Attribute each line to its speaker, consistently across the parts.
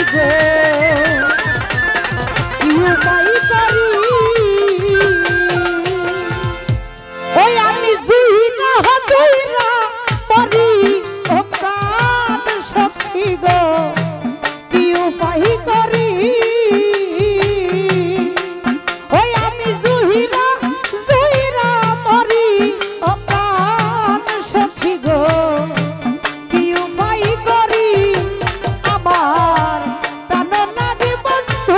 Speaker 1: গো কি উপায় করি ওই আমি জিনা হইরা মরি ও প্রাণ সখী গো কি উপায় করি ওই আমি জুহিরা জুহিরা মরি ও প্রাণ সখী গো কি উপায় করি আমার প্রাণ লাগে বন্ধু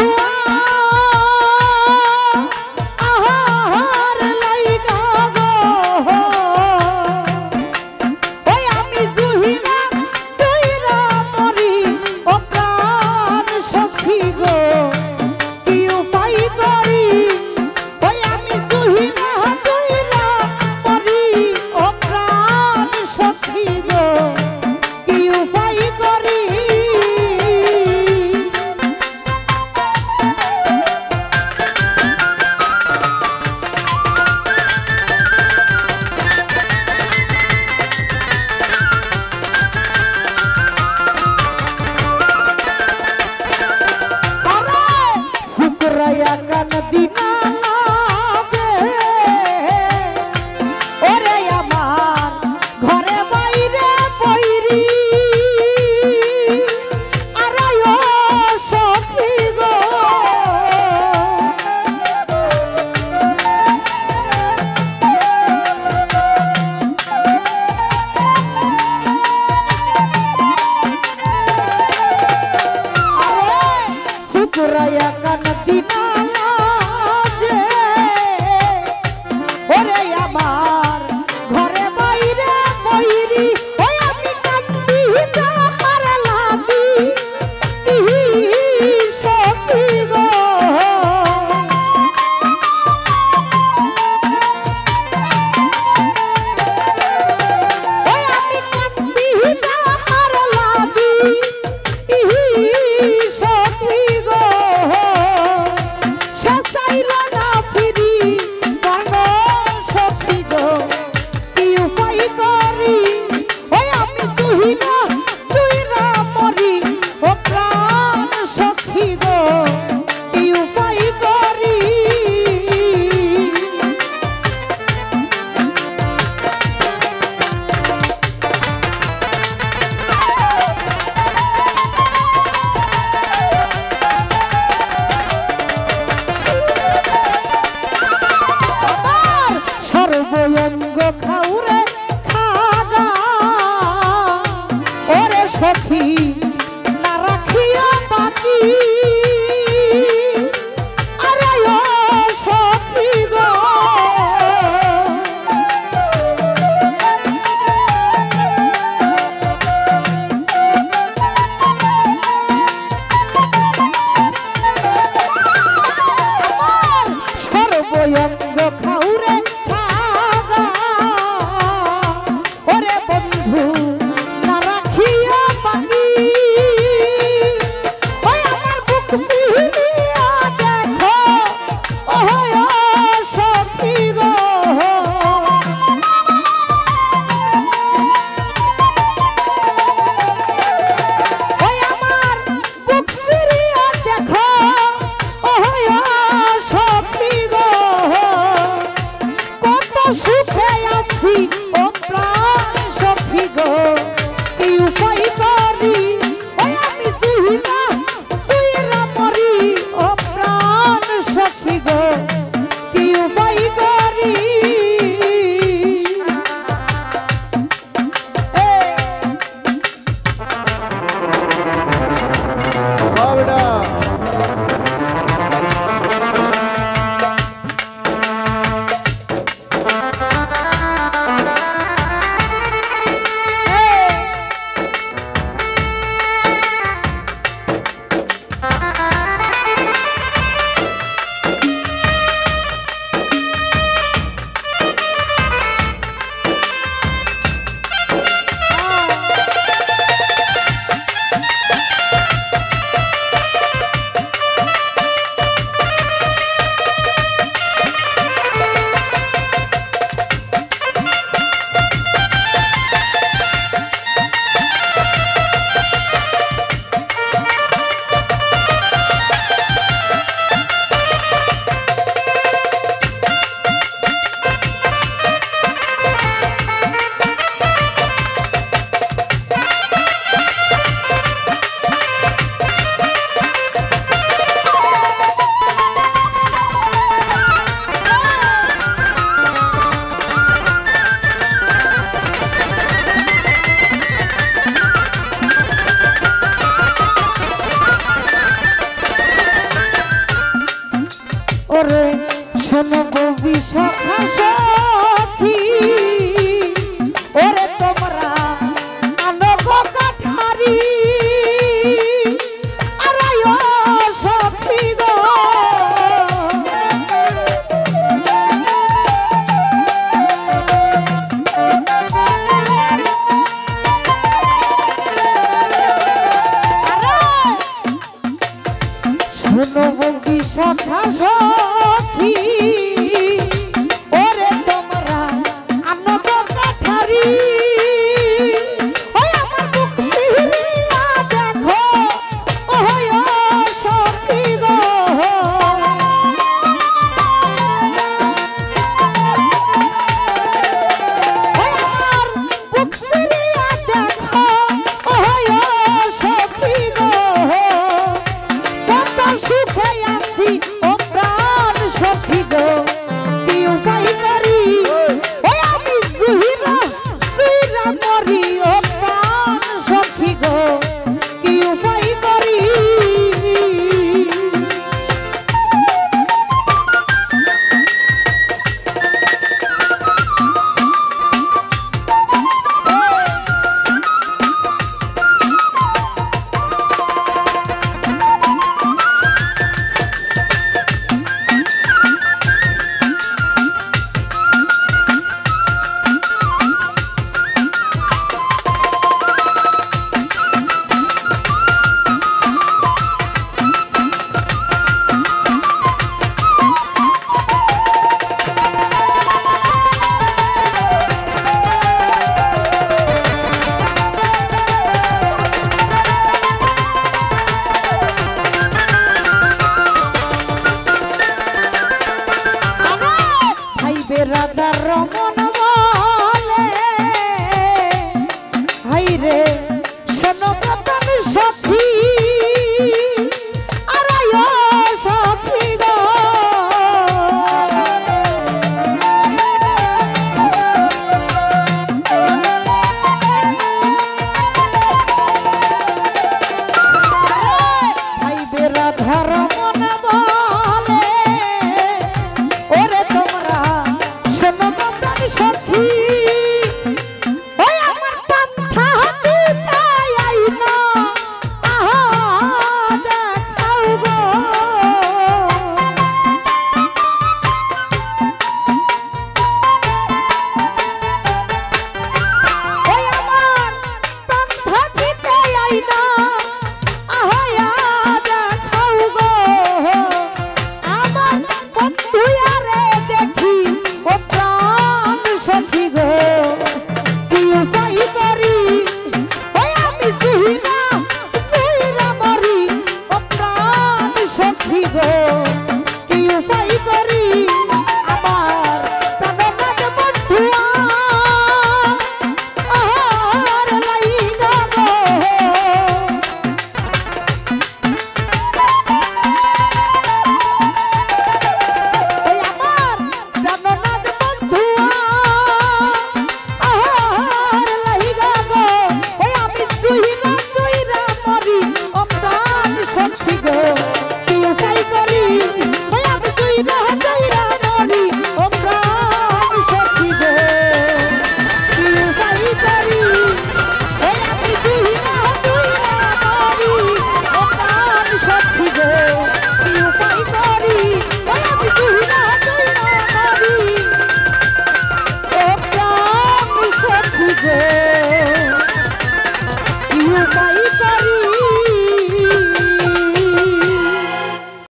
Speaker 1: আহার লাইগা গো ওই আমি জুহিরা জুহিরা মরি ও প্রাণ সখী গো কি উপায় করি ওই আমি জুহিরা জুহিরা মরি ও প্রাণ সখী গো কি উপায় করি ফুকরায়া কান দিনা লাগে ওরে আমার ঘরে বাইরে বৈরি আরায় সখী গো ফুকরায়া কান দিনা লাগে ওরে আমার ঘরে বাইরে বৈরি ওই আমি কান্দি যাহার লাগি ইহি সখী গো ওই আমি কান্দি যাহার লাগি ইহি সখী গো সাসাইলা না ফিরি প্রাণ সখী গো কি উপায় করি ওই আমি জুহিরা জুহিরা মরি ও প্রাণ সখী গো কি উপায় করি আমার সর্বঙ্গ খাউরে খাগা ওরে সখী না রাখিয়া বাকি আরায় সখী গো আমার সর্বঙ্গ খাউরে খাগা ওরে বন্ধু না রাখিয়া বাকি ওই আমার ধনবঙ্গী সখা